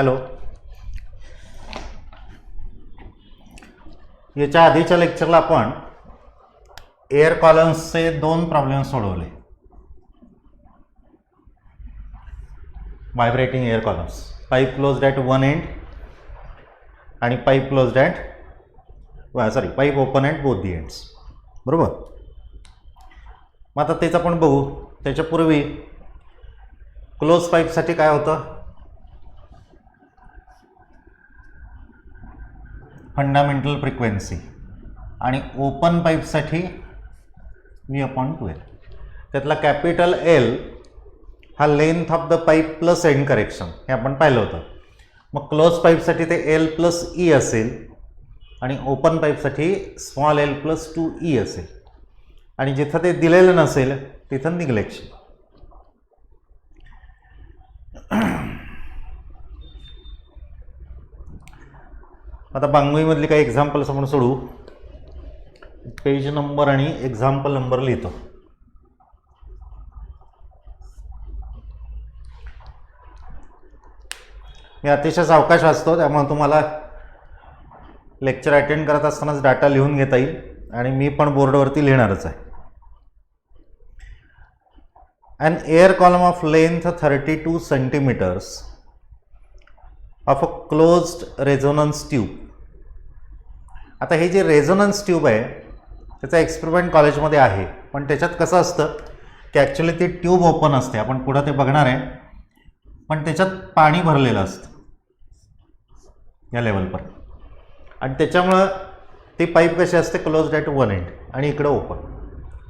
Hello, याच्या आधीच्या लेक्चरला आपण एअर कॉलम्सचे दोन प्रॉब्लेम सोडवले. Vibrating air columns, pipe closed at one end आणि pipe closed at pipe open at both the ends. बरोबर. मग आता तेच आपण बघू. त्याच्यापूर्वी क्लोज पाईपसाठी काय होतं, फंडामेंटल फ्रिक्वेन्सी, आणि ओपन पाईपसाठी V/2L. त्यातला कॅपिटल L हा length of the pipe plus end correction, हे आपण पाहिलं होतं. मग क्लोज पाईपसाठी ते L+E असेल आणि ओपन पाईपसाठी स्मॉल l+2e असेल. आणि जिथं ते दिलेलं नसेल तिथं निग्लेक्शन. आता बांगोईमधली काही एक्झाम्पल्स आपण सोडू. पेज नंबर आणि एक्झाम्पल नंबर लिहितो. मी अतिशय सावकाश वाचतो, त्यामुळे तुम्हाला लेक्चर अटेंड करत असतानाच डाटा लिहून घेता येईल आणि मी पण बोर्डवरती लिहिणारच आहे. An air column of length 32 centimeters of a closed resonance tube. आता हे जे रेझोनन्स ट्यूब आहे त्याचा एक्सपेरिमेंट कॉलेजमध्ये आहे, पण त्याच्यात कसं असतं की ॲक्च्युली ती ट्यूब ओपन असते, आपण पुढं ते बघणार आहे, पण त्याच्यात पाणी भरलेलं असतं या लेवलवर. आणि त्याच्यामुळं ती पाईप कशी असते, क्लोज्ड ॲट वन एंड आणि इकडं ओपन,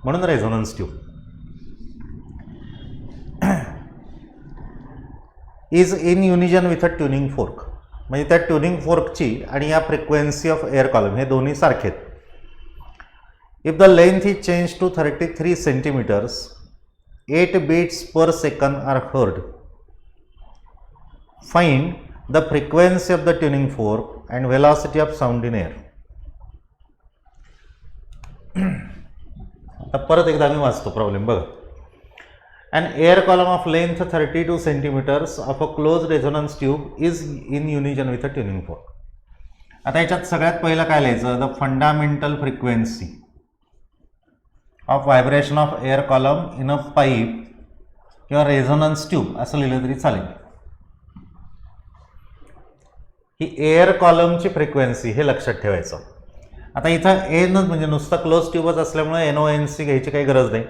म्हणून resonance tube. Is in unison with a tuning fork. म्हणजे त्या ट्युनिंग फोर्कची आणि या फ्रिक्वेन्सी ऑफ एअर कॉलम हे दोन्ही सारखेत. If the length is change to 33 centimetres, 8 beats per second are heard. Find the frequency of the tuning fork and velocity of sound in air. आता परत एकदा मी वाचतो प्रॉब्लेम बघा. An air column of length 32 centimeters of a closed resonance tube is in unison with a tuning fork. आता याच्यात सगळ्यात पहिलं काय लिहायचं, the fundamental frequency of vibration of air column in a pipe किंवा रेझोनन्स ट्यूब असं लिहिलं तरी चालेल. ही एअर कॉलमची फ्रिक्वेन्सी हे लक्षात ठेवायचं. आता इथं एन म्हणजे नुसतं क्लोज ट्यूबच असल्यामुळे NONC घ्यायची काही गरज नाही.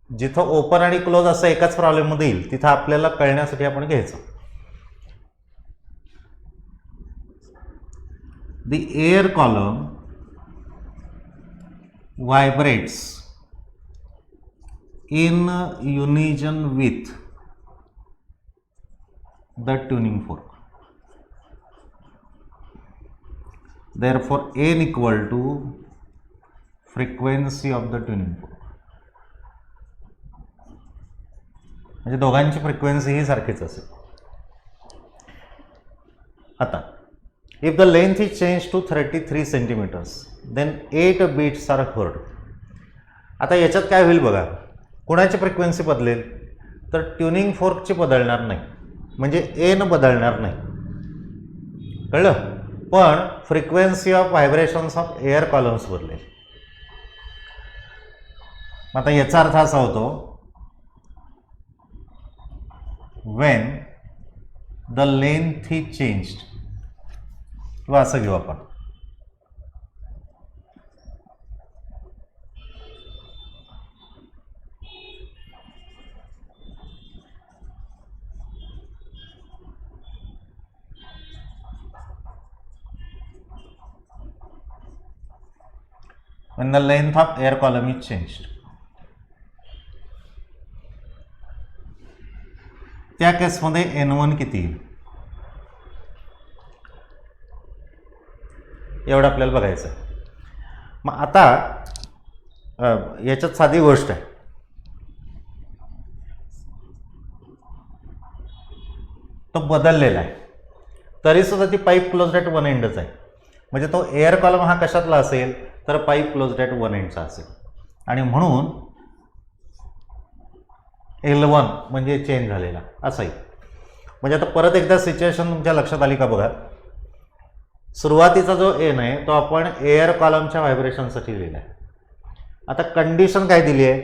जिथं ओपन आणि क्लोज असं एकाच प्रॉब्लेममध्ये येईल तिथं आपल्याला कळण्यासाठी आपण घ्यायचं. The air column vibrates in unison with the tuning fork. Therefore n equal to frequency of the tuning fork. म्हणजे दोघांची फ्रिक्वेन्सी ही सारखीच असेल. आता if the length is change to 33 centimetres then 8 beats are heard. आता याच्यात काय होईल बघा, कोणाची फ्रिक्वेन्सी बदलेल तर ट्युनिंग फोर्कची बदलणार नाही, म्हणजे एन बदलणार नाही, कळलं. पण frequency of vibrations of air columns बदलेल. आता याचा अर्थ असा होतो, when the length is changed, किंवा असं घेऊ आपण, when the length of air column is changed. त्या केसमध्ये N1 किती येईल एवढं आपल्याला बघायचं आहे. मग आता याच्यात साधी गोष्ट आहे, तो बदललेला आहे तरी सुद्धा ती पाईप क्लोज्ड ॲट वन एंडच आहे. म्हणजे तो एअर कॉलम हा कशातला असेल तर पाईप क्लोज्ड ॲट वन एंडचा असेल. आणि म्हणून L1 म्हणजे चेंज झालेला असाही. म्हणजे आता परत एकदा सिच्युएशन तुमच्या लक्षात आली का बघा. सुरुवातीचा जो एन आहे तो आपण एअर कॉलमच्या व्हायब्रेशनसाठी लिहिला आहे. आता कंडिशन काय दिली आहे,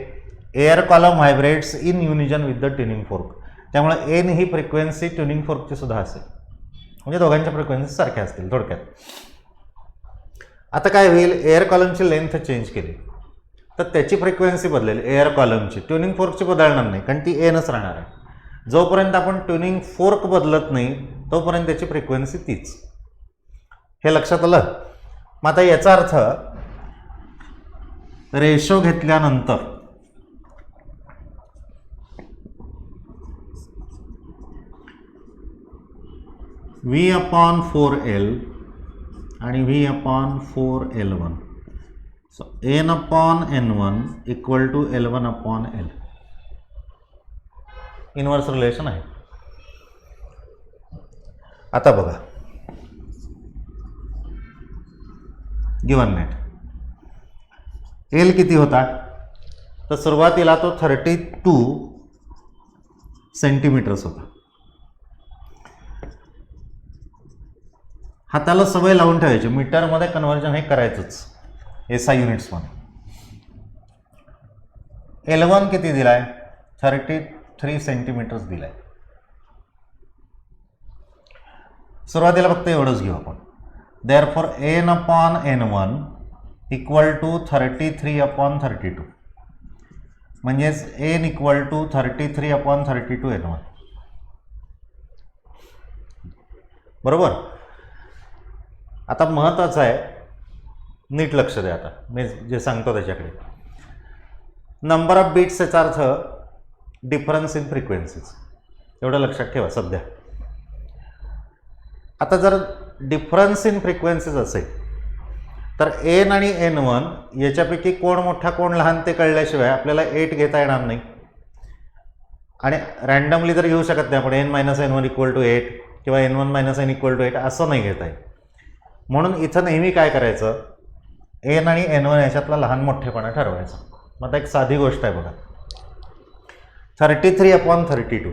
air column vibrates in unison with the tuning fork. त्यामुळे एन ही फ्रिक्वेन्सी ट्युनिंग फोर्कची सुद्धा असेल, म्हणजे दोघांच्या फ्रिक्वेन्सी सारख्या असतील थोडक्यात. आता काय होईल, एअर कॉलमची लेंथ चेंज केली तर त्याची फ्रिक्वेन्सी बदलेल एअर कॉलमची, ट्युनिंग फोर्कची बदलणार नाही कारण ती एनच राहणार आहे. जोपर्यंत आपण ट्युनिंग फोर्क बदलत नाही तोपर्यंत त्याची फ्रिक्वेन्सी तीच. हे लक्षात आलं. मग आता याचा अर्थ रेशो घेतल्यानंतर V/4L आणि V/4L1. So N/N1 equal to L1/L. Inverse relation आहे. आता बघा, गिवन नेट एल किती होता, तर सुरुवातीला तो 32 सेंटीमीटर्स होता. हाताला सवय लावून ठेवायची, मीटरमध्ये कन्व्हर्जन हे करायचंच SI युनिट्समध्ये. L1 किती दिलाय, 33 सेंटीमीटर्स दिलाय. सुरुवातीला फक्त एवढंच घेऊ आपण. देअरफॉर N/N1 इक्वल टू 33/32, म्हणजेच N इक्वल टू 33/32 N1. बरोबर. आता महत्त्वाचं आहे, नीट लक्ष द्या. आता मी जे सांगतो त्याच्याकडे, नंबर ऑफ बीट्स याचा अर्थ डिफरन्स इन फ्रिक्वेन्सीज, एवढं लक्षात ठेवा सध्या. आता जर डिफरन्स इन फ्रिक्वेन्सीज असेल तर N आणि N1 याच्यापैकी कोण मोठा कोण लहान ते कळल्याशिवाय आपल्याला 8 घेता येणार नाही. आणि रँडमली तर घेऊ शकत नाही आपण N-N1 इक्वल टू 8 किंवा N1 - N इक्वल टू 8 असं नाही घेता येत. म्हणून इथं नेहमी काय करायचं, N आणि N1 याच्यातला लहान मोठेपणा ठरवायचा. मग आता एक साधी गोष्ट आहे बघा, 33/32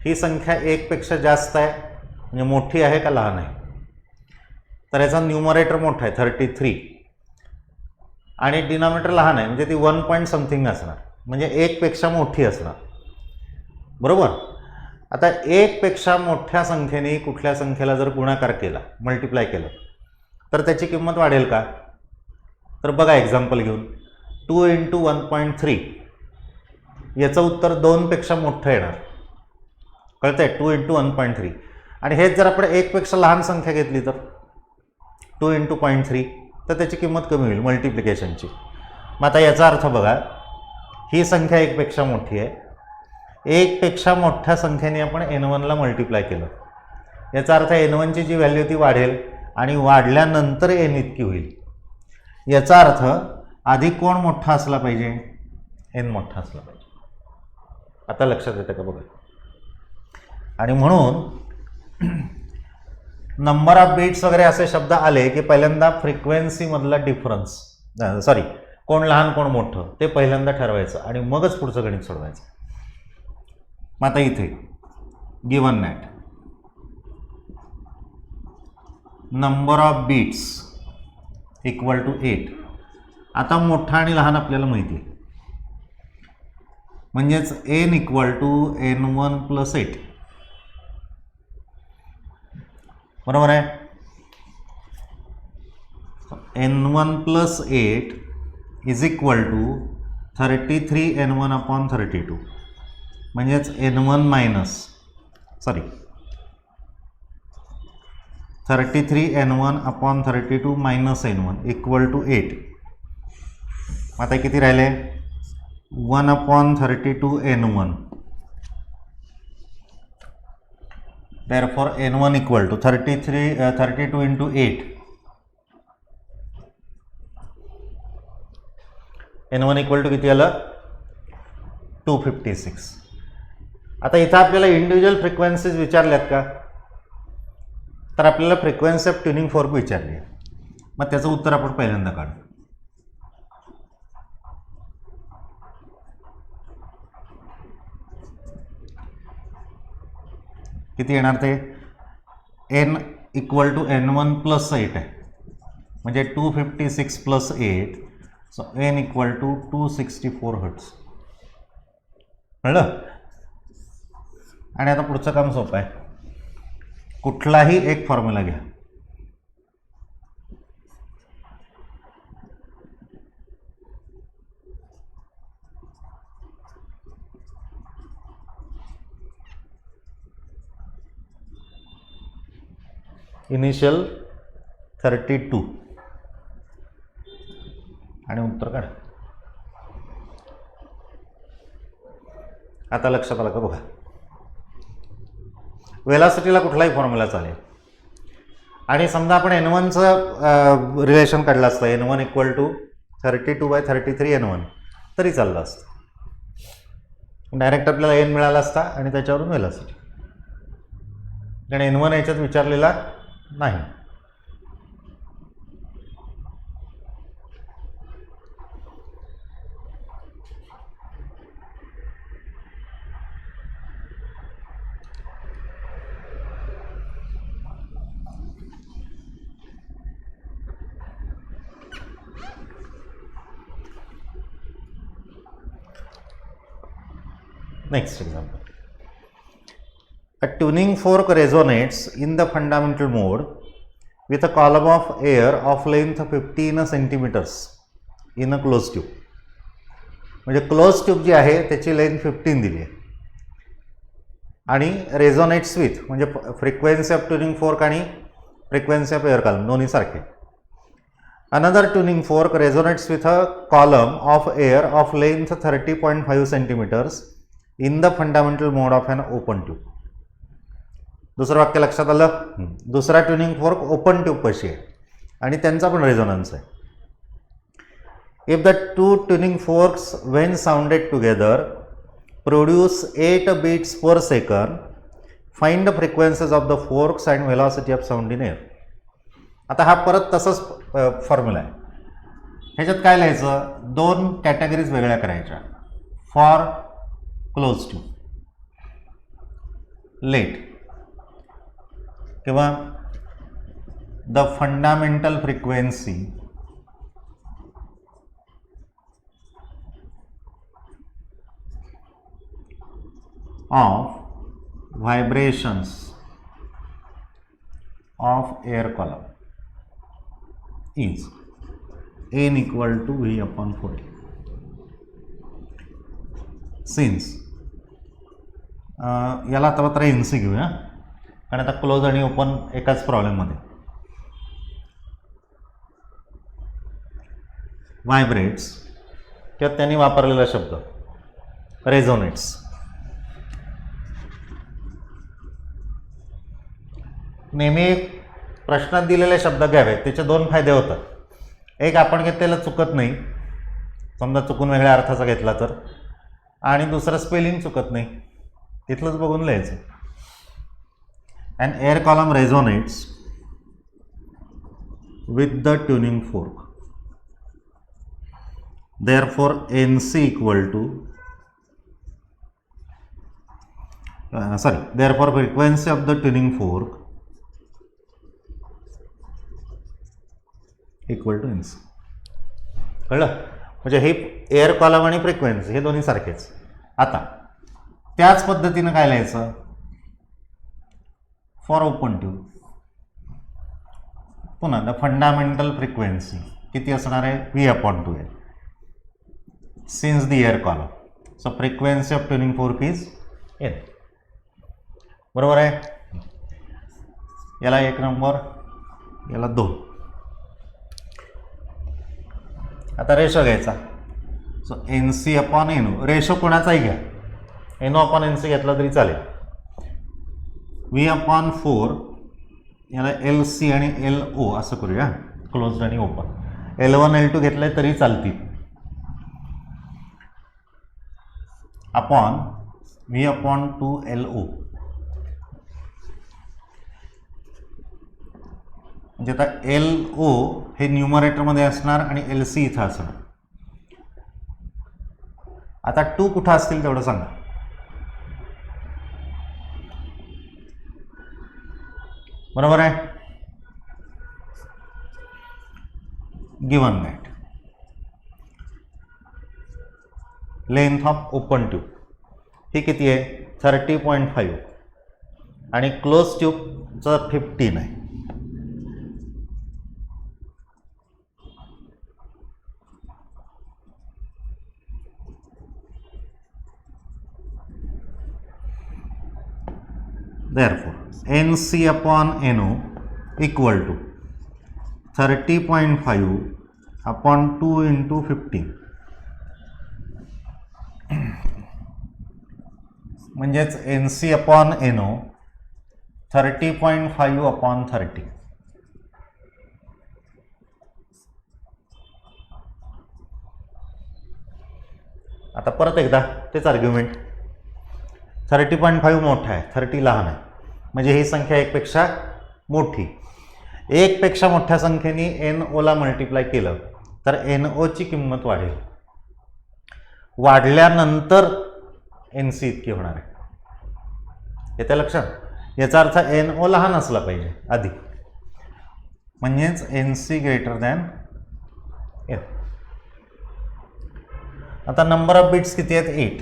ही संख्या 1 पेक्षा जास्त आहे म्हणजे मोठी आहे का लहान आहे, तर याचा न्यूमरेटर मोठा आहे 33 आणि डिनॉमिनेटर लहान आहे म्हणजे ती 1 पॉईंट समथिंग असणार, म्हणजे 1 पेक्षा मोठी असणार. बरोबर. आता 1 पेक्षा मोठ्या संख्येने कुठल्या संख्येला जर गुणाकार केला, मल्टिप्लाय केलं, तर त्याची किंमत वाढेल का, तर बघा एक्झाम्पल घेऊन 2 × 1.3 याचं उत्तर 2 पेक्षा मोठं येणार. कळतंय, 2 × 1.3. आणि हेच जर आपण 1 पेक्षा लहान संख्या घेतली तर 2 × 0.3, तर त्याची किंमत कमी होईल मल्टिप्लिकेशनची. मग आता याचा अर्थ बघा, ही संख्या 1 पेक्षा मोठी आहे, 1 पेक्षा मोठ्या संख्येने आपण N1 ला मल्टिप्लाय केलं, याचा अर्थ N1 जी व्हॅल्यू ती वाढेल आणि वाढल्यानंतर N इतकी होईल. याचा अर्थ आधी कोण मोठा असला पाहिजे, N मोठा असला पाहिजे. आता लक्षात येतं का बघा. आणि म्हणून नंबर ऑफ बीट्स वगैरे असे शब्द आले की पहिल्यांदा फ्रिक्वेन्सीमधला डिफरन्स, सॉरी कोण लहान कोण मोठं ते पहिल्यांदा ठरवायचं आणि मगच पुढचं गणित सोडवायचं. मग आता इथे given that number of beats equal to 8. आता मोठा आणि लहान आपल्याला माहिती आहे, म्हणजेच N इक्वल टू N1 + 8. बरोबर आहे. N1 + 8 is equal to 33 N1/32, म्हणजेच $33 N1/32 - N1 इक्वल टू 8. आता किती राहिले, 1/32 N1. Therefore N1 equal to 32 × 8. N1 equal to किती आलं, 256. आता इथं आपल्याला इंडिव्हिज्युअल फ्रिक्वेन्सीज विचारल्यात का, तर आपल्याला फ्रिक्वेन्सी ऑफ ट्युनिंग फोर्क विचारली आहे. मग त्याचं उत्तर आपण पहिल्यांदा काढू. किती येणार ते n equal to n1 plus 8 आहे, म्हणजे 256 plus 8, so n equal to 264 hertz. कळलं? आणि आता पुढचं काम सोपं आहे. कुठलाही एक फॉर्म्युला घ्या. इनिशियल 32 आणि उत्तर काढ. आता लक्षात आलं का बघा, वेलॉसिटीला कुठलाही फॉर्म्युला चालेल. आणि समजा आपण n1चं रिलेशन काढलं असतं, n1 इक्वल टू 32/33 n1, तरी चाललं असतं. डायरेक्ट आपल्याला n मिळाला असता आणि त्याच्यावरून वेलॉसिटी, कारण n1 याच्यात विचारलेला नाही. Next example. A tuning fork resonates in the fundamental mode with a column of air of length 15 centimeters in a closed tube. म्हणजे क्लोज ट्यूब जी आहे त्याची लेंथ 15 दिली आहे आणि रेझोनेट्स विथ, म्हणजे फ्रिक्वेन्सी ऑफ ट्युनिंग फोर्क आणि frequency of air column दोन्ही सारखे. Another tuning fork resonates with a column of air of length 30.5 centimetres in the fundamental mode of an open tube. दुसरं वाक्य लक्षात आलं? दुसरा ट्युनिंग फोर्क ओपन ट्यूब पाशी आहे आणि त्यांचा पण रेझोनन्स आहे. If the two tuning forks when sounded together produce 8 beats per second, find the frequencies of the forks and velocity of sound in air. आता हा परत तसंच फॉर्म्युला आहे. ह्याच्यात काय लिहायचं? दोन कॅटेगरीज वेगळ्या करायच्या. फॉर क्लोज ट्यूब लेट किंवा the fundamental frequency of vibrations of air column is n equal to v/4. Since याला आता मात्र NC घेऊया, कारण आता क्लोज आणि ओपन एकाच प्रॉब्लेममध्ये. व्हायब्रेट्स किंवा त्यांनी वापरलेला शब्द रेझोनेट्स. नेहमी प्रश्नात दिलेले शब्द घ्यावेत, त्याचे दोन फायदे होतात. एक, आपण घेतलेलं चुकत नाही, समजा चुकून वेगळ्या अर्थाचा घेतला तर. आणि दुसरं, स्पेलिंग चुकत नाही, तिथलंच बघून लिहायचं. And air column resonates with the tuning fork, therefore NC equal to therefore frequency of the tuning fork equal to NC. कळलं? म्हणजे हे एअर कॉलम आणि फ्रिक्वेन्सी हे दोन्ही सारखेच. आता त्याच पद्धतीनं काय लिहायचं? फॉर ओपन ट्यूब पुन्हा द फंडामेंटल फ्रिक्वेन्सी किती असणार आहे? v/2 आहे, since the air column. So frequency of tuning fork is n. बरोबर आहे? याला 1 नंबर, याला 2. आता रेशो घ्यायचा. So NC/NO. रेशो कोणाचाही घ्या, NO/NC घेतला तरी चालेल. v/4 याला LC आणि LO असं करूया, क्लोज्ड आणि ओपन. L1 L2 घेतले तरी चालतील. Upon v/2 LO. म्हणजे आता LO हे न्यूमरेटरमध्ये असणार आणि LC इथं असणार. आता 2 कुठं असतील तेवढं सांगा. बरोबर आहे. Given that length of open tube ही किती आहे 30.5 आणि क्लोज ट्यूबचं 15 आहे. Therefore, NC upon NO equal to 30.5 upon 2 into 15. म्हणजेच NC upon NO 30.5 upon 30. आता परत एकदा तेच आर्ग्युमेंट 30.5 मोठा आहे 30 लहान आहे म्हणजे ही संख्या एकपेक्षा मोठी. एकपेक्षा मोठ्या संख्येने NO ला मल्टिप्लाय केलं तर NO ची किंमत वाढेल. वाढल्यानंतर NC इतकी होणार आहे. येत्या लक्षात. याचा अर्थ NO लहान असला पाहिजे आधी म्हणजेच NC ग्रेटर दॅन N. आता नंबर ऑफ बिट्स किती आहेत 8.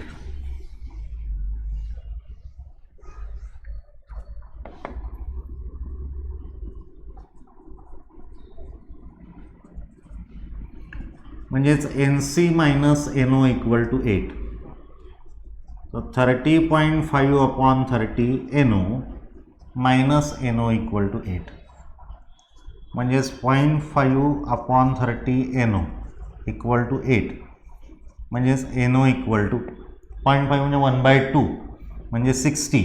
म्हणजेच NC minus NO equal to 8. So 30.5 upon 30 NO minus NO equal to 8 म्हणजेच 0.5 upon 30 NO इक्वल टू 8 म्हणजेच NO इक्वल टू 0.5 म्हणजे 1/2 म्हणजे 60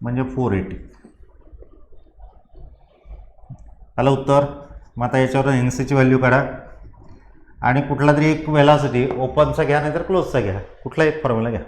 म्हणजे 480. आलं उत्तर. मग आता याच्यावर NC ची व्हॅल्यू काढा आणि कुठला तरी एक वेलासिटी ओपनचा घ्या नाहीतर क्लोजचा घ्या कुठला एक फॉर्म्युला घ्या.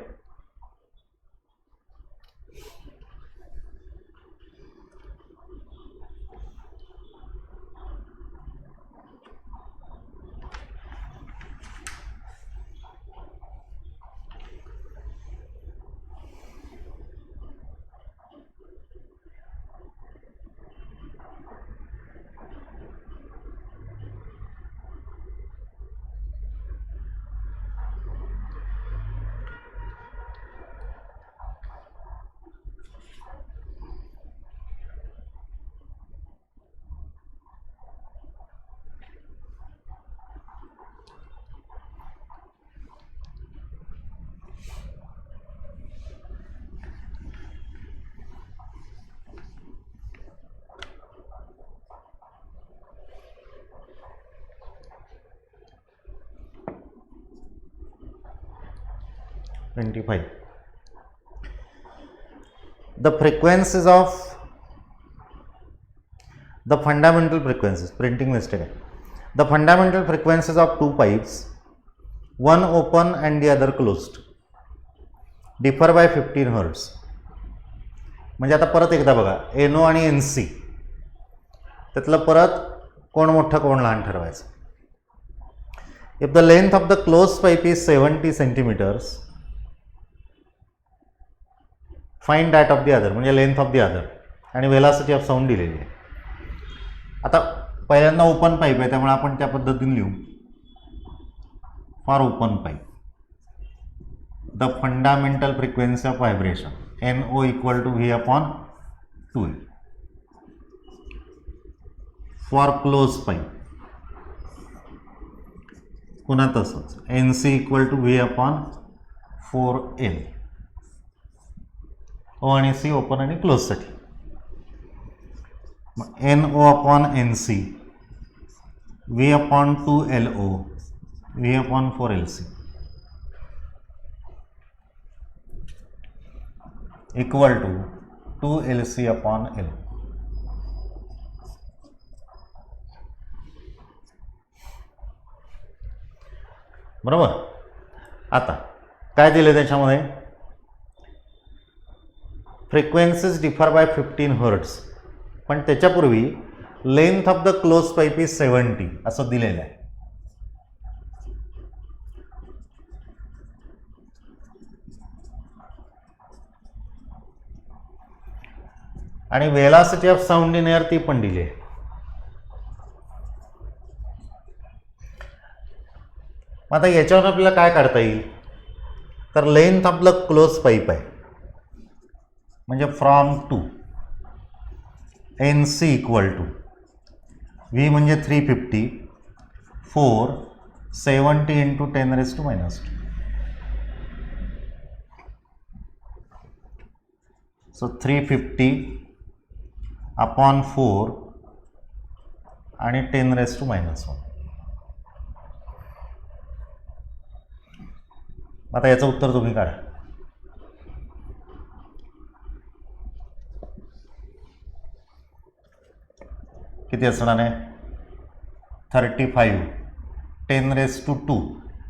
The frequencies of the fundamental frequencies, printing mistake. The fundamental frequencies of two pipes, one open and the other closed, differ by 15 Hz. म्हणजे आता परत एकदा बघा NO आणि NC त्यातलं परत कोण मोठं कोण लहान ठरवायचं. If the length of the closed pipe is 70 centimeters, find that of the other म्हणजे लेंथ ऑफ द अदर आणि वेलॉसिटी ऑफ साऊंड दिलेली आहे. आता पहिल्यांदा ओपन पाईप आहे त्यामुळे आपण त्या पद्धतीने लिहू. For open pipe the fundamental frequency of vibration NO equal to V upon 2. For close pipe पुन्हा तसंच NC equal to V upon 4L. O आणि C ओपन आणि क्लोजसाठी. NO upon NC V upon 2LO V upon 4LC equal to 2LC upon L. बरोबर. आता काय दिले त्याच्यामध्ये फ्रिक्वेन्सीज डिफर बाय 15 Hz पण त्याच्यापूर्वी length of the close pipe is 70 असं दिलेलं आहे. आणि velocity of sound in air ती पण दिली आहे. मग आता याच्यावर आपल्याला काय काढता येईल, तर लेंथ आपलं क्लोज पाईप आहे, म्हणजे from two N C equal to V म्हणजे 350 470 इंटू 10⁻². सो 350 अपॉन 4 आणि 10⁻⁻1. आता याचं उत्तर तुम्ही काढा. किती असणार आहे, 35 10⁻².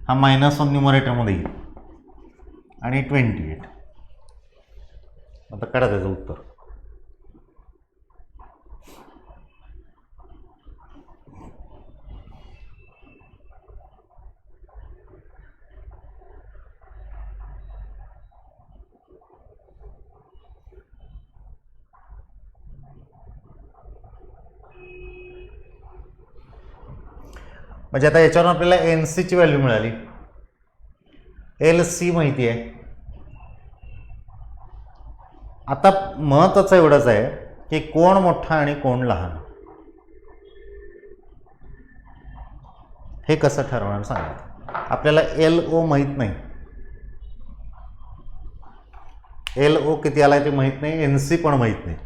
हा -1 न्यूमरेटरमध्ये येईल आणि 28. आता काढा त्याचं उत्तर. म्हणजे आता याच्यावर आपल्याला एन सीची व्हॅल्यू मिळाली, एल सी माहिती आहे. आता महत्त्वाचं एवढंच आहे की कोण मोठा आणि कोण लहान हे कसं ठरवणार सांगा. आपल्याला एल ओ माहीत नाही, एल ओ किती आलाय ते माहीत नाही, एन सी पण माहीत नाही.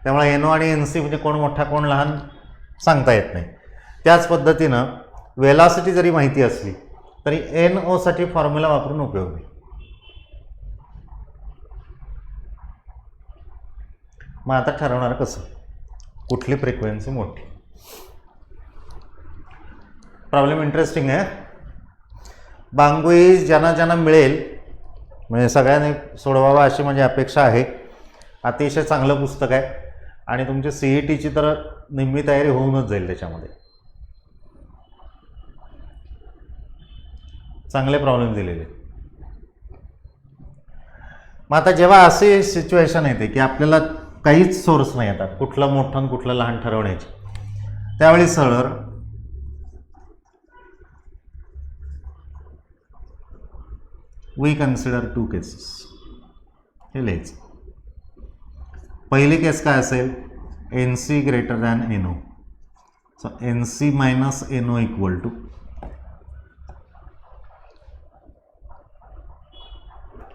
त्यामुळे एन ओ आणि एन सी म्हणजे कोण मोठा कोण लहान सांगता येत नाही. त्याच पद्धतीनं वेलॉसिटी जरी माहिती असली तरी एन ओ साठी फॉर्म्युला वापरून उपयोग नाही. मग आता ठरवणार कसं कुठली फ्रिक्वेन्सी मोठी. प्रॉब्लेम इंटरेस्टिंग आहे. बांगुई ज्यांना ज्यांना मिळेल म्हणजे सगळ्यांनी सोडवावा अशी माझी अपेक्षा आहे. अतिशय चांगलं पुस्तक आहे आणि तुमची CETची तर निम्मी तयारी होऊनच जाईल. त्याच्यामध्ये चांगले प्रॉब्लेम दिलेले. मग आता जेव्हा अशी सिच्युएशन येते की आपल्याला काहीच सोर्स नाही येतात कुठलं मोठं आणि कुठलं लहान ठरवण्याची, त्यावेळी सर वी कन्सिडर 2 केसेस हे लिहायचं. पहिली केस काय असेल, N C greater than N O. So N C minus N O equal to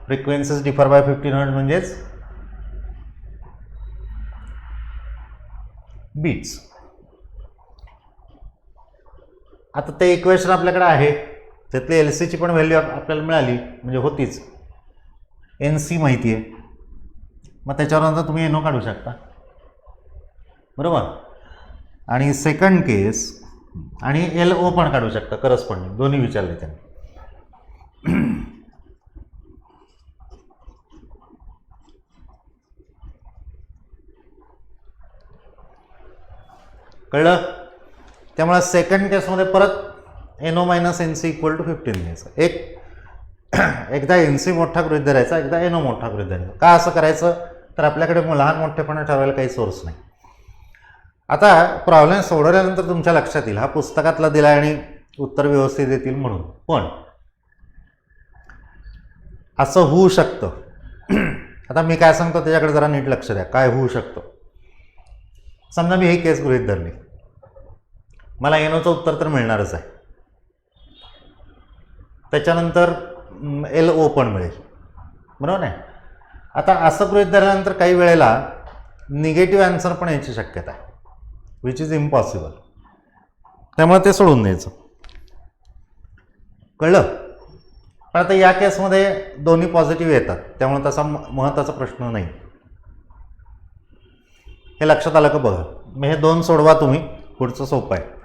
frequencies differ by 15 hertz म्हणजेच बीट्स. आता ते इक्वेशन आपल्याकडे आहे, त्यातली एल सीची पण व्हॅल्यू आपल्याला मिळाली म्हणजे होतीच. एन सी माहिती आहे, मग त्याच्यावर तुम्ही एन ओ काढू शकता बरोबर. आणि सेकंड केस आणि एल ओ पण काढू शकता करस्पॉन्डिंग, दोन्ही विचारले त्यांनी. कळलं. त्यामुळे सेकंड केसमध्ये परत N O minus N C equal to 15 घ्यायचं. एकदा एन सी मोठा गृहीत धरायचा, एकदा एन ओ मोठा गृहीत धरायचा. का असं करायचं, तर आपल्याकडे लहान मोठेपणा ठरवायला काही सोर्स नाही. आता प्रॉब्लेम सोडवल्यानंतर तुमच्या लक्षात येईल हा पुस्तकातला दिला आणि उत्तर व्यवस्थित येतील म्हणून, पण असं होऊ शकतं. आता मी काय सांगतो त्याच्याकडे जरा नीट लक्ष द्या, काय होऊ शकतं. समजा मी ही केस गृहीत धरली, मला एनओचं उत्तर तर मिळणारच आहे, त्याच्यानंतर एल ओ पण मिळेल बरोबर आहे. आता असं गृहीत धरल्यानंतर काही वेळेला निगेटिव्ह आन्सर पण याची शक्यता आहे, विच इज इम्पॉसिबल. त्यामुळे ते सोडून द्यायचं. कळलं. पण आता या केसमध्ये दोन्ही पॉझिटिव्ह येतात, त्यामुळे तसा महत्त्वाचा प्रश्न नाही. हे लक्षात आलं का बघा. मग हे दोन सोडवा तुम्ही, पुढचं सोपं आहे.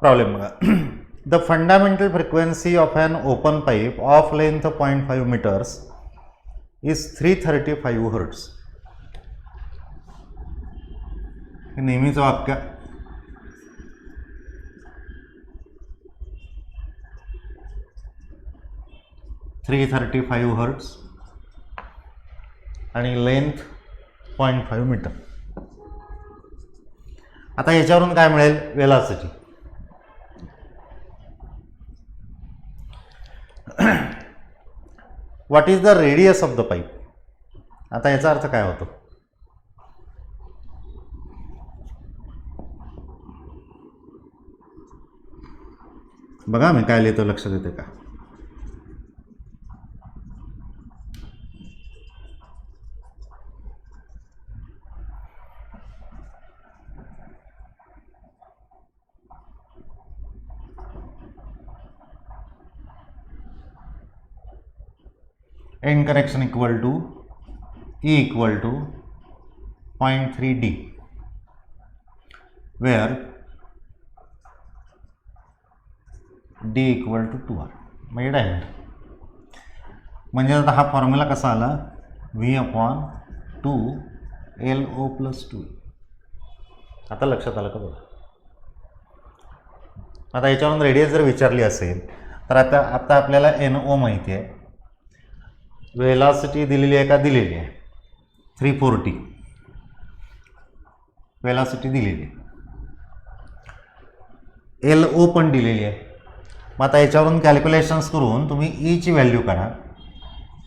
प्रॉब्लेम बघा. The fundamental frequency of an open pipe of length 0.5 metres is 335 hertz. हे नेहमीचं वाक्य. $335 हर्ट्स आणि लेंथ 0.5 मीटर. आता याच्यावरून काय मिळेल? Velocity. What is the radius of the pipe? आता याचा अर्थ काय होतो? बघा मी काय लिहितो, लक्षात येते का? End correction equal to E equal to 0.3 D, where D equal to 2R. म्हणजे डायमीटर. म्हणजे आता हा फॉर्म्युला कसा आला? V/2LO+2. आता लक्षात आलं का बघा? आता याच्यावरून रेडियस जर विचारली असेल तर आता आपल्याला NO माहिती आहे. वेलॉसिटी दिलेली आहे का? दिलेली आहे. 340 वेलॉसिटी दिलेली आहे. LO पण दिलेली आहे. मग आता याच्यावरून कॅल्क्युलेशन्स करून तुम्ही ईची व्हॅल्यू काढा.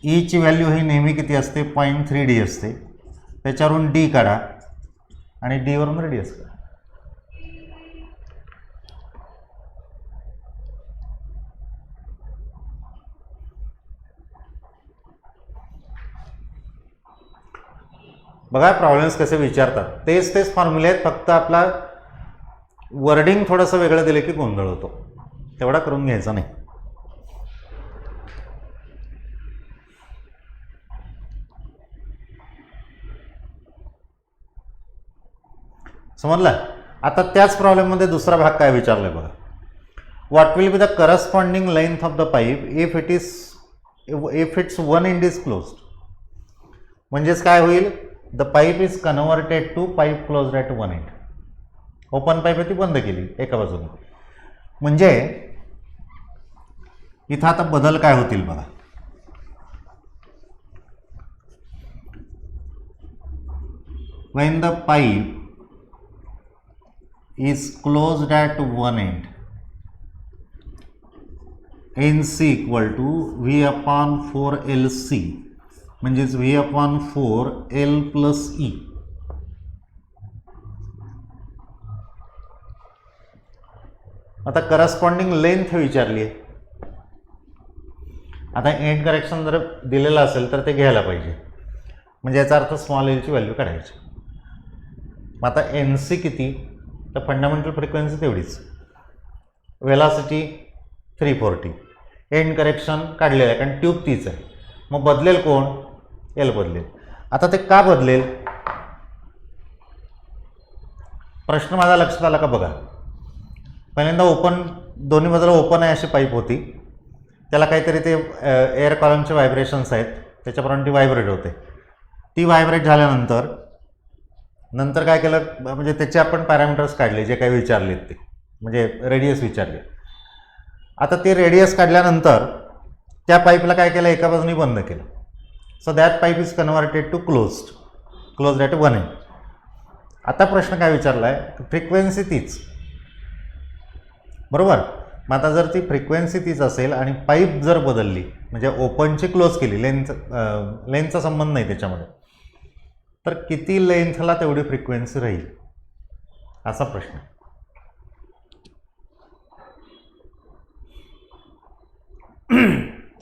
ईची व्हॅल्यू ही नेहमी किती असते? 0.3 D असते. त्याच्यावरून D काढा आणि D वरून रेडियस काढा. बघा प्रॉब्लेम्स कसे विचारतात. तेच फॉर्म्युले आहेत, फक्त आपला वर्डिंग थोडंसं वेगळं दिलं की गोंधळ होतो. तेवढा करून घ्यायचा नाही. समजलं? आता त्याच प्रॉब्लेममध्ये दुसरा भाग काय विचारलाय बघा. What will be the corresponding length of the pipe if its one end is closed. म्हणजेच काय होईल? The pipe is converted to pipe closed at one end. Open pipe आहे ती बंद केली एका बाजूने. म्हणजे इथं आता बदल काय होतील बघा. when the pipe is closed at one end, NC equal to V/4 LC, म्हणजेच V/4 L plus E. आता करस्पॉन्डिंग लेंथ विचारली आहे. आता एंड करेक्शन जर दिलेलं असेल तर ते घ्यायला पाहिजे. म्हणजे याचा अर्थ स्मॉल एलची व्हॅल्यू काढायची. मग आता NC किती? तर फंडामेंटल फ्रिक्वेन्सी तेवढीच. वेलॉसिटी 340. एंड करेक्शन काढलेलं आहे कारण ट्यूब तीच आहे. मग बदलेल कोण? L बदलेल. आता ते का बदलेल? प्रश्न माझा लक्षात आला का बघा. पहिल्यांदा ओपन, दोन्ही बाजूला ओपन आहे अशी पाईप होती. त्याला काहीतरी ते एअर कॉलमचे व्हायब्रेशन्स आहेत, त्याच्याप्रमाणे ती व्हायब्रेट होते. ती व्हायब्रेट झाल्यानंतर काय केलं? म्हणजे त्याचे आपण पॅरामीटर्स काढले जे काही विचारलेत ते, म्हणजे रेडियस विचारले. आता ते रेडियस काढल्यानंतर त्या पाईपला काय केलं? एका बाजूने बंद केलं. So that pipe is converted to closed at one end. आता प्रश्न काय विचारला आहे? फ्रिक्वेन्सी तीच, बरोबर. मग आता जर ती फ्रिक्वेन्सी तीच असेल आणि पाईप जर बदलली, म्हणजे ओपनची क्लोज केली, लेंथचा संबंध नाही त्याच्यामध्ये, तर किती लेंथला तेवढी फ्रिक्वेन्सी राहील असा प्रश्न.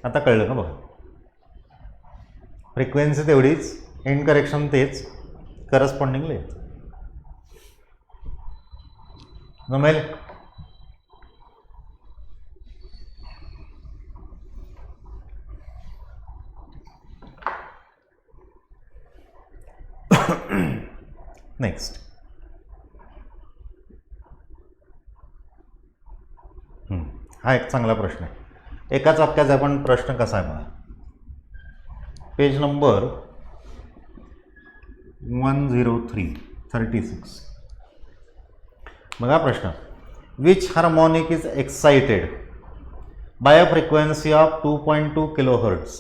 आता कळलं का बघा. फ्रिक्वेन्सी तेवढीच, एंड करेक्शन तेच, करस्पॉन्डिंग लेंथ. जमेल? नेक्स्ट, हा एक चांगला प्रश्न आहे. एकाच वाक्याचा पण प्रश्न कसा आहे बघा. Page number 10336. बघा प्रश्न. Which harmonic is excited by a frequency of 2.2 kilohertz.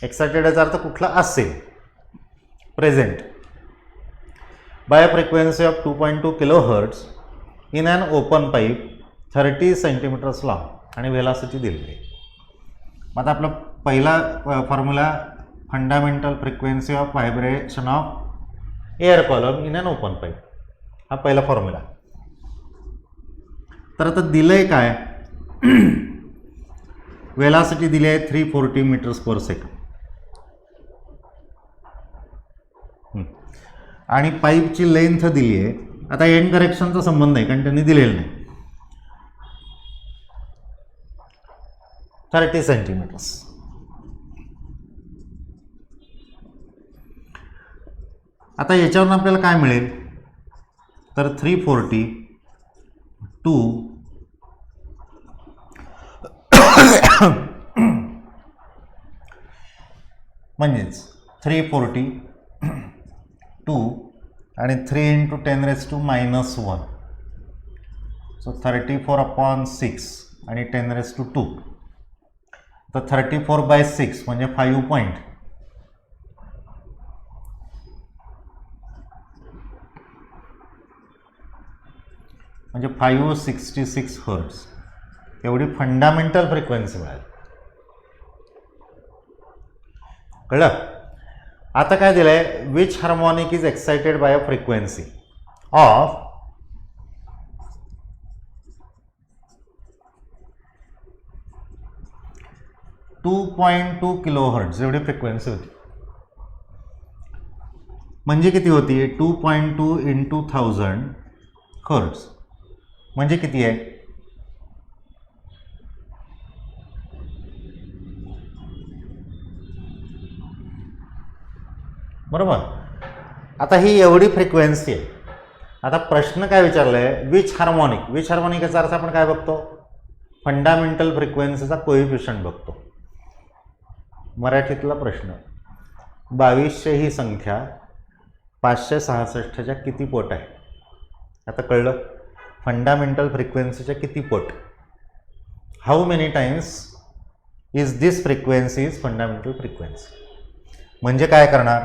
Excited याचा अर्थ कुठला असेल. Present by a frequency of 2.2 kilohertz in an open pipe 30 centimetres long आणि व्हेलॉसिटी दिलेली आहे. आता आपला पहिला formula fundamental frequency of vibration of air column in an open pipe, हा पहिला फॉर्म्युला. तर आता दिलंय काय, वेलॉसिटी दिली आहे 340 मीटर्स पर सेकंड आणि पाईपची लेंथ दिली आहे. आता एंड करेक्शनचा संबंध आहे कारण त्यांनी दिलेलं नाही. 30 सेंटीमीटर्स. आता याच्यावरून आपल्याला काय मिळेल तर 340 टू म्हणजेच 340 2 आणि 3 × 10⁻⁻1 सो 34/6 आणि 10⁻². तर 34/6 म्हणजे 5 पॉईंट. म्हणजे 566 हर्ट्ज एवढी फंडामेंटल फ्रिक्वेन्सी मिळाली. कळलं. आता काय दिलंय, which harmonic is excited by a frequency of 2.2 kilohertz एवढी फ्रिक्वेन्सी होती. म्हणजे किती होती 2.2 × 1000 हर्ट्ज म्हणजे किती आहे, बरोबर. आता ही एवढी फ्रिक्वेन्सी आहे. आता प्रश्न काय विचारलाय, विच हार्मोनिक. विच हार्मोनिक याचा अर्थ आपण काय बघतो, फंडामेंटल फ्रिक्वेन्सीचा कोएफिशियंट बघतो. मराठीतला प्रश्न. 2200 ही संख्या 566च्या किती पट आहे. आता कळलं, फंडामेंटल फ्रिक्वेन्सीच्या किती पट. How many times is this frequency is fundamental frequency. म्हणजे काय करणार,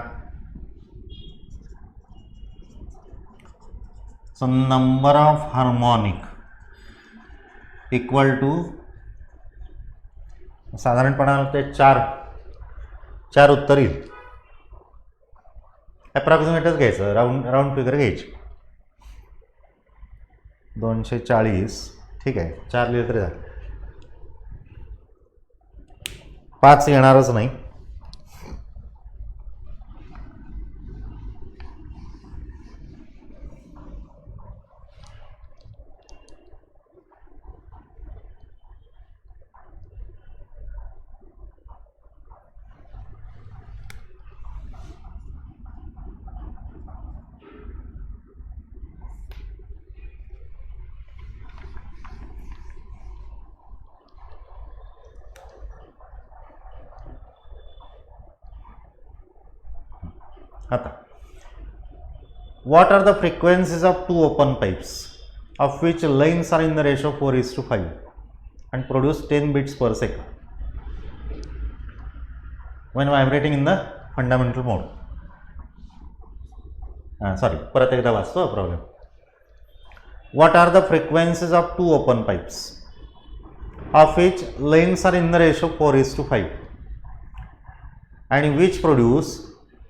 so number of harmonic equal to साधारणपणे ते 4 उत्तर येईल. ॲप्रॉक्सिमेटच घ्यायचं, राऊंड फिगर घ्यायची. 240 ठीक आहे, 4 लिहिलं तरी झालं. 5 येणारच नाही. आता what are the frequencies of 2 open pipes of which lines are in the ratio 4:5 and produce 10 beats per second when vibrating in the fundamental mode. Sorry, परत एकदा वाचतो problem. What are the frequencies of 2 open pipes of which lines are in the ratio 4:5 and which produce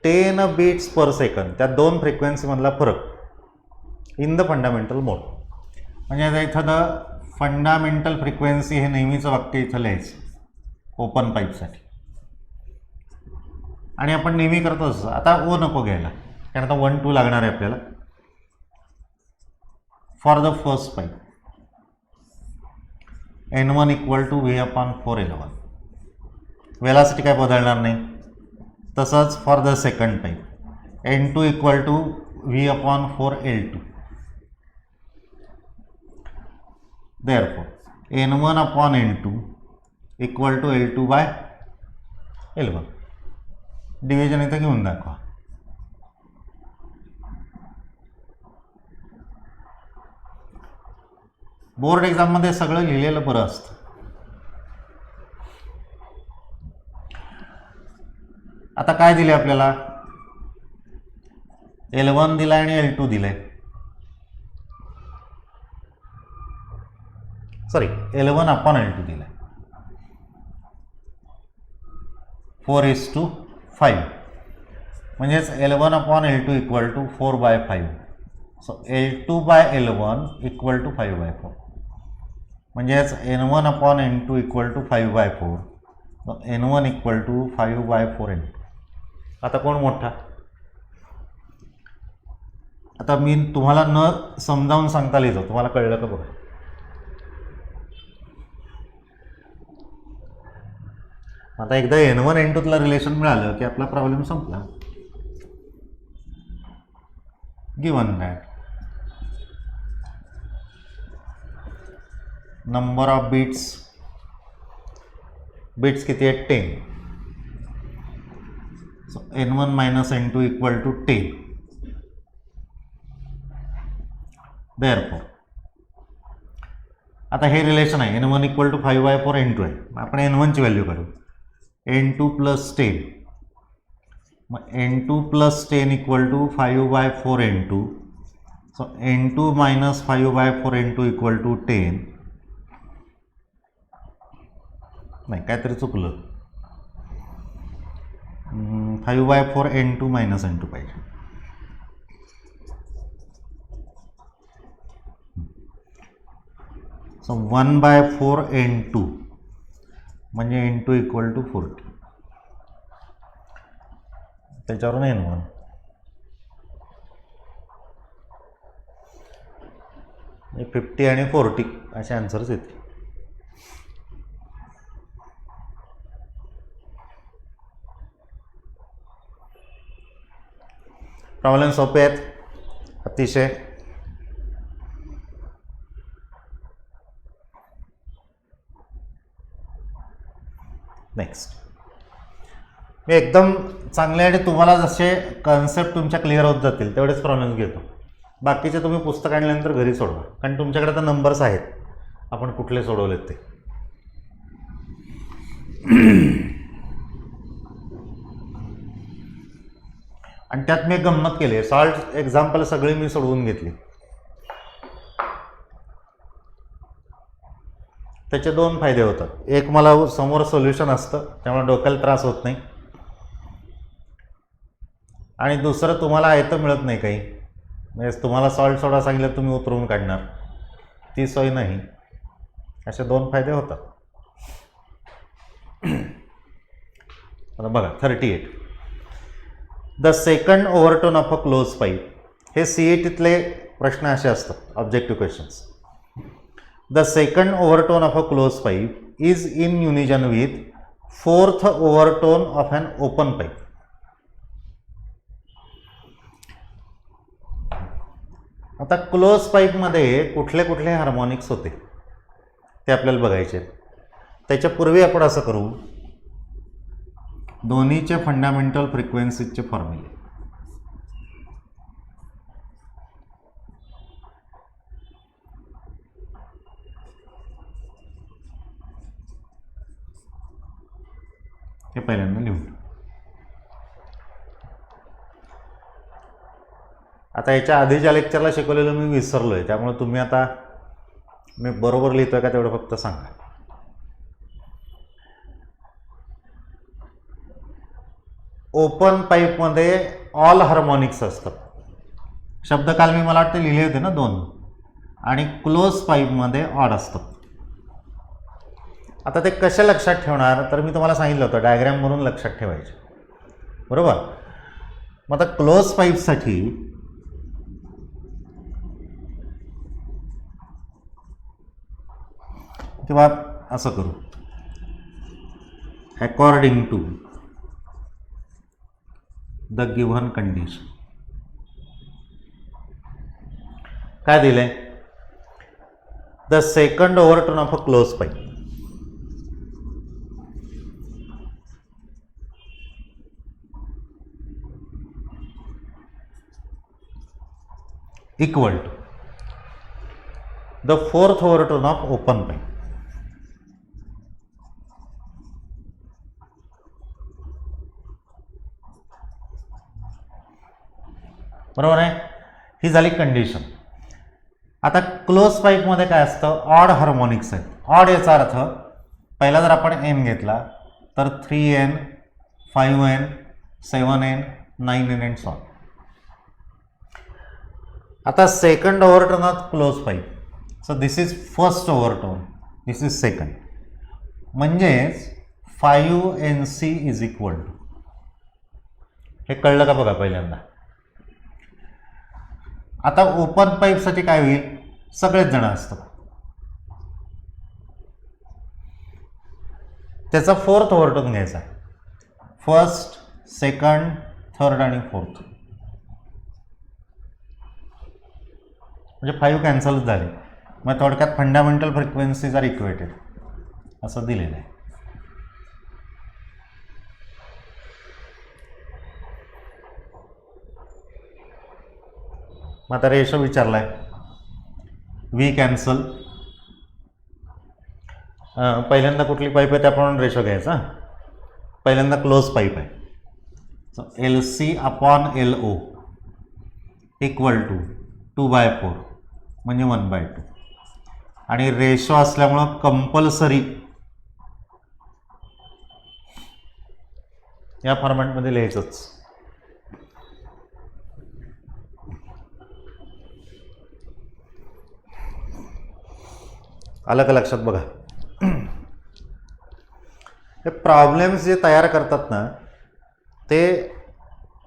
10 beats per second. त्या दोन frequency मधला फरक in the fundamental मोड. म्हणजे आता इथं द फंडामेंटल फ्रिक्वेन्सी हे नेहमीचं वाक्य इथं लिहायचं ओपन पाईपसाठी. आणि आपण नेहमी करतो असं. आता ओ नको घ्यायला कारण आता 1 2 लागणार आहे आपल्याला. For the first pipe N1 equal to V/4L1. Velocity काय बदलणार नाही. तसंच for the second pipe N2 equal to V/4L2. Therefore N1 upon N2 equal to L2 by L1. Division इथं घेऊन दाखवा. बोर्ड एक्झाममध्ये सगळं लिहिलेलं बरं असतं. आता काय दिले आपल्याला? L1 दिलाय आणि L2 दिलाय. सॉरी, L1 अपॉन L2 दिलाय. 4:5 म्हणजेच L1 upon L2 equal to 4/5. So L2 by L1 equal to 5/4. म्हणजेच N1 upon N2 equal to 5/4. N1 equal to 5/4 N2. आता कोण मोठा? आता मी तुम्हाला न समजावून सांगता लिहितो, तुम्हाला कळलं का बघा. आता एकदा N1 N2 रिलेशन मिळालं की आपला प्रॉब्लेम संपला. Given that number of beats किती आहेत? 10. So N1 minus N2 equal to 10. Therefore आता हे रिलेशन आहे, N1 इक्वल टू 5/4 N2 आहे. आपण N1 ची व्हॅल्यू काढू. N2 plus 10. मग N2 plus 10 equal to 5/4 N2. So N2 minus 5/4 N2 equal to 10. नाही, काहीतरी चुकलं. 5/4 N2 मायनस N2 पाहिजे. सो 1/4 N2 म्हणजे N2 इक्वल टू 40. त्याच्यावरून N1. म्हणजे 50 आणि 40 असे आन्सर्स येतील. प्रॉब्लेम सोपे आहेत अतिशय. नेक्स्ट, मी एकदम चांगले आणि तुम्हाला जसे कन्सेप्ट तुमच्या क्लिअर होत जातील तेवढेच प्रॉब्लेम्स घेतो. बाकीचे तुम्ही पुस्तक आणल्यानंतर घरी सोडवा, कारण तुमच्याकडे तर नंबर्स आहेत. आपण कुठले सोडवलेत ते. आणि त्यात मी एक गंमत केली. सॉल्ट एक्झाम्पल सगळी मी सोडवून घेतली. त्याचे 2 फायदे होतात. एक, मला समोर सोल्युशन असतं त्यामुळे डोक्याला त्रास होत नाही. आणि दुसरं, तुम्हाला आयतं मिळत नाही काही. म्हणजे तुम्हाला सॉल्ट सोडा सांगितलं तुम्ही उतरवून काढणार, ती सोय नाही. असे 2 फायदे होतात. आता बघा 38. The second overtone of a close pipe. हे CETतले प्रश्न असे असतात, objective questions. The second overtone of a closed pipe is in unison with fourth overtone of an open pipe. आता क्लोज पाईपमध्ये कुठले कुठले हार्मोनिक्स होते ते आपल्याला बघायचे. त्याच्यापूर्वी आपण असं करू, दोन्हीचे फंडामेंटल फ्रिक्वेन्सीचे फॉर्म्युले. हे पहिल्यांदा लिहून. आता याच्या आधीच्या लेक्चरला शिकवलेलं मी विसरलोय, त्यामुळे तुम्ही आता मी बरोबर लिहितोय का तेवढं फक्त सांगा. ओपन पाईपमध्ये ऑल हार्मोनिक्स असतात. शब्द काल मी मला वाटतं लिहिले होते ना 2. आणि क्लोज पाईपमध्ये ऑड असतात. आता ते कशा लक्षात ठेवणार, तर मी तुम्हाला सांगितलं होतं डायग्राम म्हणून लक्षात ठेवायचे, बरोबर. मग आता क्लोज पाईपसाठी किंवा असं करू, according to the given condition. काय दिलंय? The the second overtone of a close pipe. Equal to the fourth overtone of open pipe. बरोबर आहे. ही झाली कंडिशन. आता क्लोज पाईपमध्ये काय असतं, ऑड हार्मोनिक्स आहेत. ऑड याचा अर्थ पहिला जर आपण एन घेतला तर 3n 5n 7n 9n and so on. आता second overtone of close pipe. So this is first overtone, this is second, म्हणजेच 5nc इज इक्वल टू. हे कळलं का बघा पहिल्यांदा. आता ओपन पाईपसाठी काय होईल, सगळेच जण असतात, त्याचा फोर्थ ओव्हरटोन घ्यायचा. फर्स्ट, सेकंड, थर्ड आणि फोर्थ, म्हणजे 5 कॅन्सलच झाले. मग थोडक्यात फंडामेंटल फ्रिक्वेन्सीज आर इक्वेटेड असं दिलेलं आहे. मग आता रेशो विचारलाय, व्ही कॅन्सल. पहिल्यांदा कुठली पाईप आहे त्याप्रमाणे रेशो घ्यायचा. पहिल्यांदा क्लोज पाईप आहे, सो LC/LO इक्वल टू 2/4 म्हणजे 1/2. आणि रेशो असल्यामुळं कंपल्सरी या फॉर्मॅटमध्ये लिहायचंच. आलं का लक्षात बघा. हे प्रॉब्लेम्स जे तयार करतात ना, ते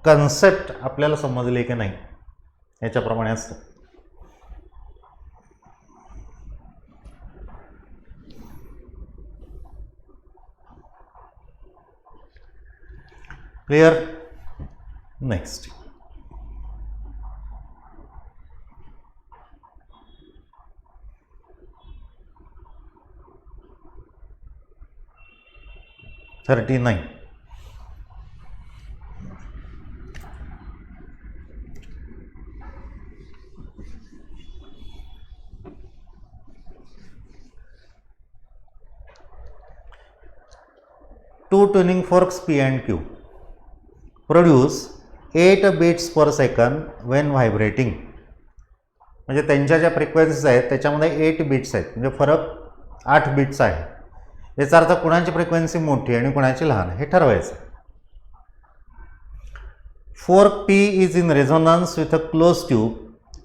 कन्सेप्ट आपल्याला समजले की नाही याच्याप्रमाणे असतं. Clear. Next, 39. Two tuning forks P and Q produce 8 beats per second when vibrating. म्हणजे त्यांच्या ज्या फ्रिक्वेन्सीज आहेत त्याच्यामध्ये 8 बीट्स आहेत, म्हणजे फरक 8 बीट्स आहे. याचा अर्थ कुणाची फ्रिक्वेन्सी मोठी आणि कुणाची लहान हे ठरवायचं. Fork P is in resonance with a close tube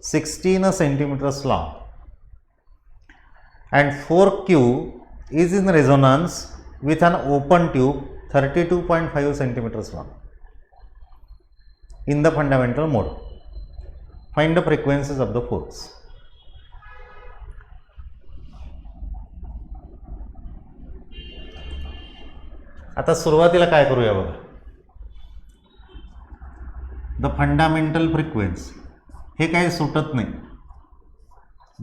16 centimeters long and fork Q is in resonance with an open tube 32.5 centimeters long in the fundamental mode. Find the frequencies of the forks. आता सुरुवातीला काय करूया बघा. The fundamental frequency हे काही सुटत नाही,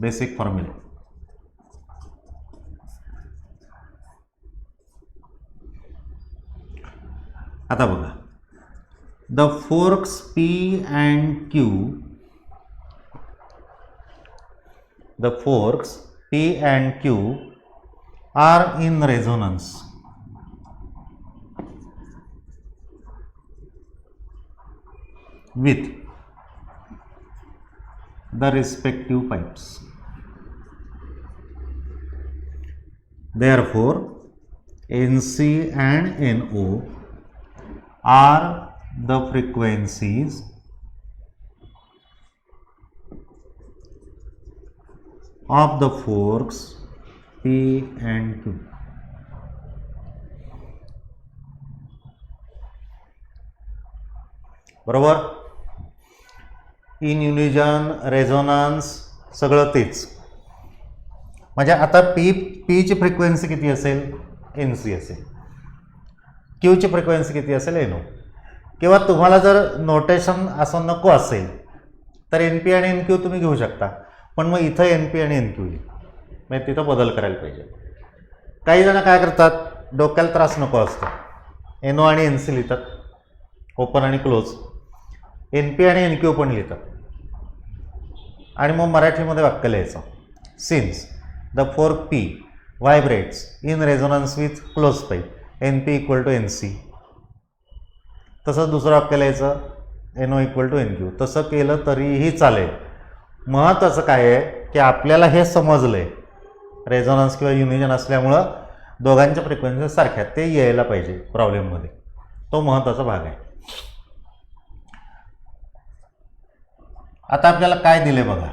basic formula. आता बघा, the forks P and Q, the forks P and Q are in resonance with the respective pipes. Therefore, NC and NO are the frequencies of the forks P and Q. बरोबर. In युनिजन, resonance सगळं तेच. म्हणजे आता पीची frequency किती असेल, NC असेल. क्यूची frequency किती असेल, NO. किंवा तुम्हाला जर नोटेशन असं नको असेल तर NP आणि NQ तुम्ही घेऊ शकता, पण मग इथं NP आणि NQ येईल. म्हणजे तिथं बदल करायला पाहिजे. काही जण काय करतात, डोक्याला त्रास नको असतो, NO आणि NC लिहितात, ओपन आणि क्लोज, NP आणि NQ पण लिहितात, आणि मग मराठीमध्ये वाक्य लिहायचं, since the fork P vibrates in resonance with close pipe NP equal to NC. तसं दुसरं वाक्य लिहायचं, NO इक्वल टू NQ. तसं केलं तरीही चालेल. महत्त्वाचं काय आहे की आपल्याला हे समजलं आहे, रेझोनन्स किंवा युनिजन असल्यामुळं दोघांच्या फ्रिक्वेन्सी सारख्या, ते यायला पाहिजे प्रॉब्लेममध्ये, तो महत्त्वाचा भाग आहे. आता आपल्याला काय दिले बघा,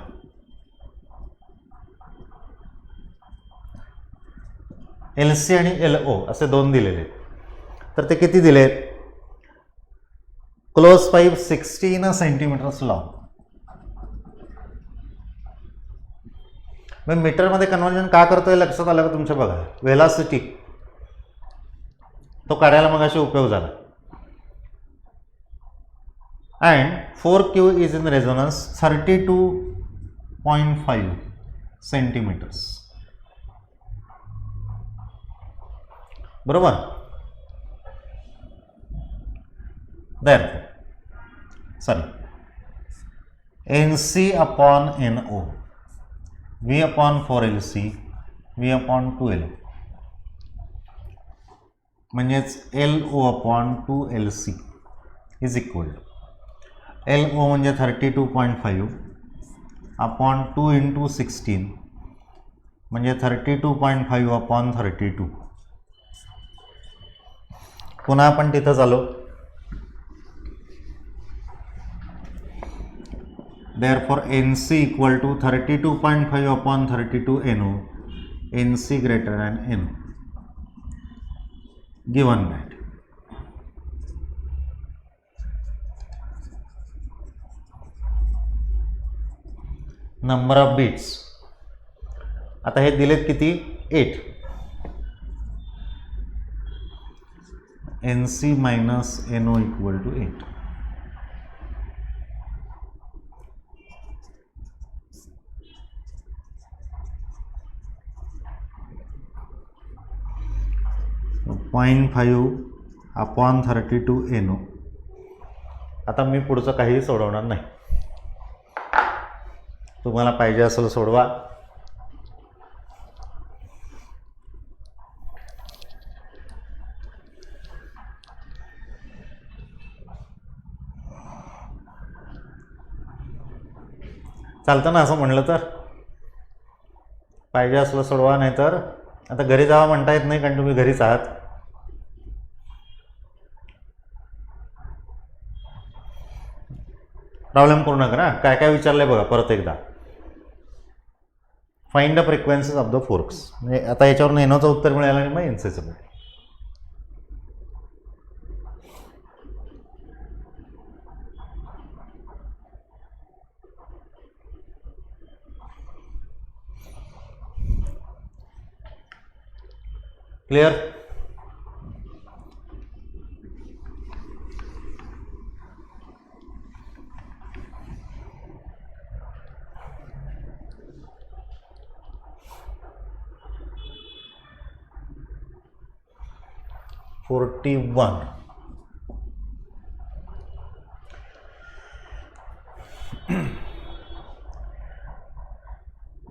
LC आणि LO असे दोन दिलेले आहेत. तर ते किती दिलेत, क्लोज पाईप 16 सेंटीमीटर्स लॉंग. मग मीटरमध्ये कन्व्हर्जन का करतोय लक्षात आलं का तुमच्या, बघा व्हेलॉसिटी तो काढायला मग असे उपयोग झाला. And 4Q is in resonance 32.5 centimetres. बरोबर. Sorry, NC upon NO, V upon 4LC, V upon 2LO, म्हणजेच LO upon 2LC is equal to LO म्हणजे 32.5 अपॉन 2 इंटू 16 म्हणजे 32.5 अपॉन 32. पुन्हा आपण तिथंच आलो. Therefore NC equal to 32.5 upon 32 NO, NC greater than NO, given that number of bits, आता हे दिलेत किती, 8, NC minus NO equal to 8. So 0.5 upon 32 NO. आता मी पुढचं काहीही सोडवणार नाही, तुम्हाला पाहिजे असेल सोडवा. चालतं ना असं म्हणलं तर, पाहिजे असलं सोडवा, नाही तर आता घरी जावा म्हणता येत नाही कारण तुम्ही घरीच आहात. प्रॉब्लेम पूर्ण करा. काय काय विचारलंय बघा परत एकदा. Find the frequencies of the forks, म्हणजे आता याच्यावरून NOचं उत्तर मिळालं आणि मग NCचं मिळेल. Clear.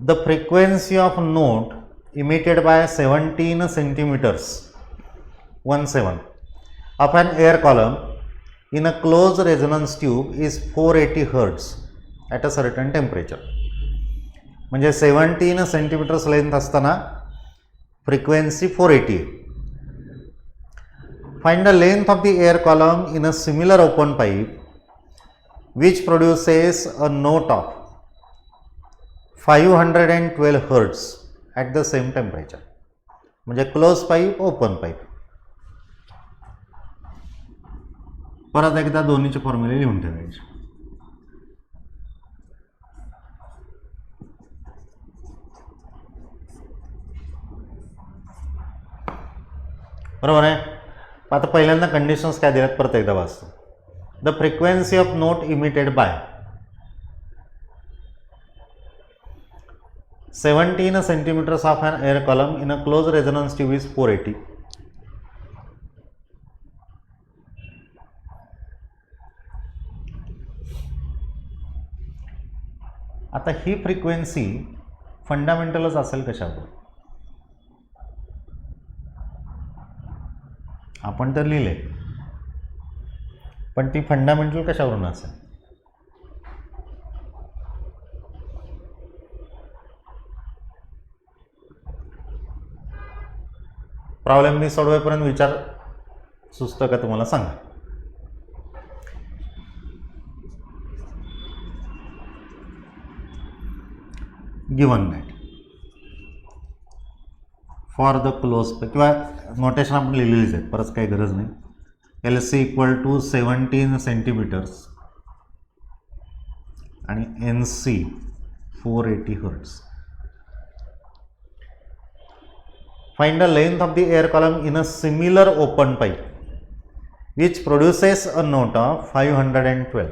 The frequency of note emitted by 17 centimeters 17 of an air column in a closed resonance tube is 480 Hz at a certain temperature. म्हणजे 17 सेंटीमीटर्स लेंथ असताना frequency 480. Find the length of the air column in a similar open pipe which produces a note of 512 Hz at the same temperature. म्हणजे close pipe, open pipe. परत एकदा दोन्हीचे फॉर्म्युले लिहून ठेवायचे. बरोबर आहे. आता पहिल्यांदा कंडिशन्स काय दिल्यात परत एकदा वाचतो. The frequency of note emitted by 17 centimeters of an air column in a closed resonance tube is 480. आता ही फ्रिक्वेन्सी फंडामेंटलच असेल कशावर? आपण तर लिहिले, पण ती फंडामेंटल कशावरून असेल? प्रॉब्लेम मी सोडवेपर्यंत विचार सुचतं का तुम्हाला सांगा. Given that for the close किंवा नोटेशन आपण लिहिलेलीच आहे, परत काही गरज नाही. LC इक्वल टू 17 सेंटीमीटर्स आणि NC 480 hertz. Find the length of the air column in a similar open pipe which produces a note of 512.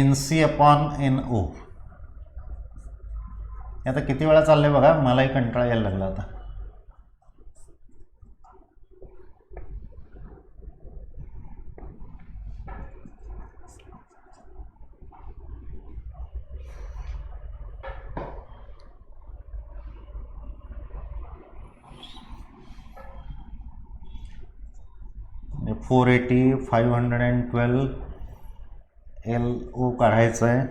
NC upon NO. आता किती वेळा चाललंय बघा, मलाही कंटाळा यायला लागला आता. म्हणजे 480 512 LO काढायचं आहे.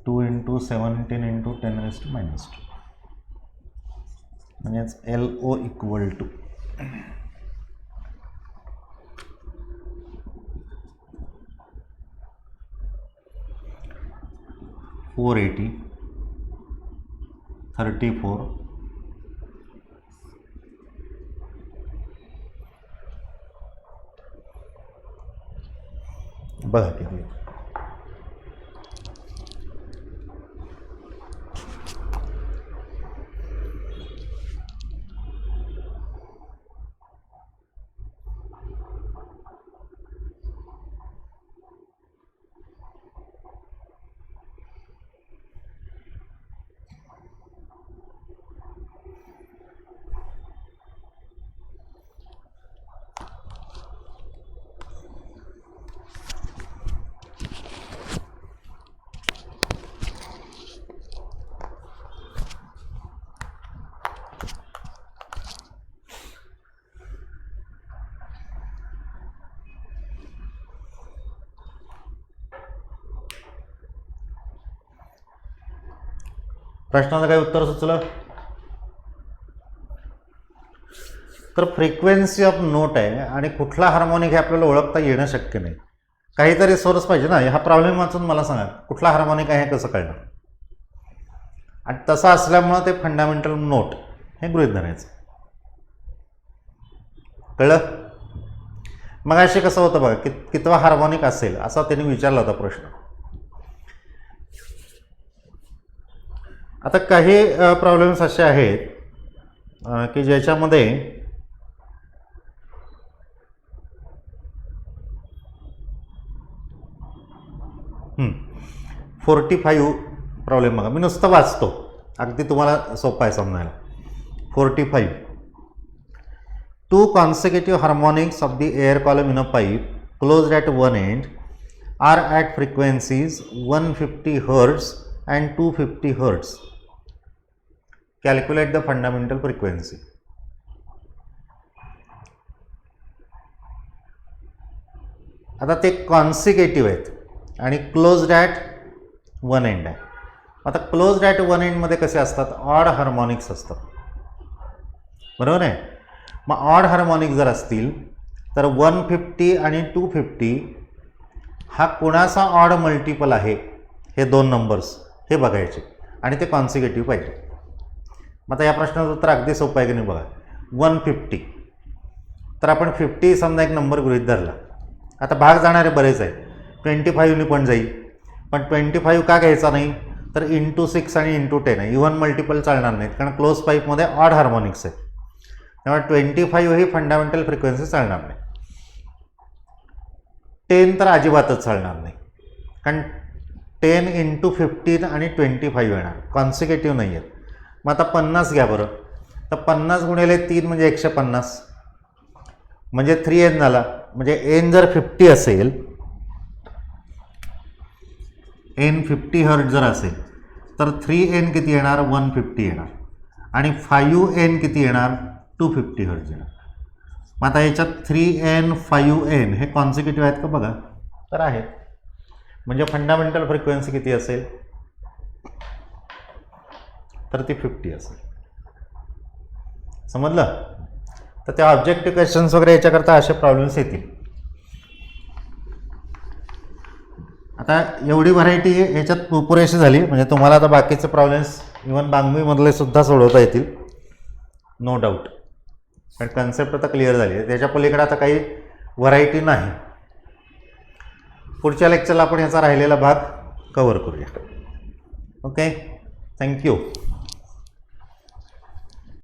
2 × 17 × 10⁻², म्हणजेच LO इक्वल टू 480 34 बघा किती. प्रश्नाचं काही उत्तर सुचलं तर फ्रिक्वेन्सी ऑफ नोट आहे आणि कुठला हार्मोनिक हे आपल्याला ओळखता येणं शक्य नाही. काहीतरी सोर्स पाहिजे ना. हा प्रॉब्लेम वाचून मला सांगा कुठला हार्मोनिक आहे हे कसं कळणार? आणि तसं असल्यामुळं ते फंडामेंटल नोट हे गृहीत धरायचं. कळलं? मग असे कसं होतं बघा, कितवा हार्मोनिक असेल असा त्यांनी विचारला होता प्रश्न. आता काही प्रॉब्लेम्स असे आहेत की ज्याच्यामध्ये हं 45 प्रॉब्लेम बघा. मी नुसतं वाचतो, अगदी तुम्हाला सोपं आहे समजायला. 45 2 consecutive harmonics of the air column in a pipe closed at one end are at frequencies 150 Hz and 250 Hz. Calculate the fundamental frequency. आता ते कॉन्सिक्युटिव्ह आहेत आणि क्लोज्ड ॲट वन एंड आहे. आता क्लोज्ड ॲट वन एंडमध्ये कसे असतात? Odd harmonics असतात, बरोबर आहे. मग ऑड हार्मोनिक जर असतील तर 150 आणि 250 हा कोणाचा ऑड मल्टिपल आहे हे दोन नंबर्स हे बघायचे आणि ते कॉन्सिक्युटिव्ह पाहिजे. मग आता या प्रश्नाचं उत्तर अगदी सोपं आहे की नाही बघा. 150 तर आपण 50 समजा एक नंबर गृहीत धरला. आता भाग जाणारे बरेच आहे. 25 पण जाईल, पण 25 का घ्यायचा नाही? तर इंटू 6 आणि इंटू 10 आहे. इव्हन मल्टिपल चालणार नाहीत कारण क्लोज पाईपमध्ये ऑड हार्मोनिक्स आहेत. त्यामुळे 25 ही फंडामेंटल फ्रिक्वेन्सी चालणार नाही. 10 तर अजिबातच चालणार नाही कारण 10 इंटू 15 आणि 25 येणार, कॉन्सिक्युटिव्ह नाही आहेत. मग आता 50 घ्या बरं. तर 50 गुणिले 3 म्हणजे 150 म्हणजे 3n झाला. म्हणजे n जर 50 असेल, n 50 हर्ट्ज जर असेल तर 3n किती येणार? 150 येणार. आणि 5n किती येणार? 250 हर्ट्ज येणार. मग आता याच्यात 3n 5n हे कॉन्सिक्युटिव्ह आहेत का बघा. तर आहेत. म्हणजे फंडामेंटल फ्रिक्वेन्सी किती असेल? तर ती 50 असेल. समजलं? तर त्या ऑब्जेक्टिव्ह क्वेश्चन्स वगैरे याच्याकरता असे प्रॉब्लेम्स येतील. आता एवढी व्हरायटी याच्यात पुरेशी झाली. म्हणजे तुम्हाला आता बाकीचे प्रॉब्लेम्स इव्हन बांगमीमधले सुद्धा सोडवता येतील, नो डाऊट. पण कन्सेप्ट आता क्लिअर झाली आहे. त्याच्या पलीकडे आता काही व्हरायटी नाही. पुढच्या लेक्चरला आपण याचा राहिलेला भाग कव्हर करूया. Okay, thank you.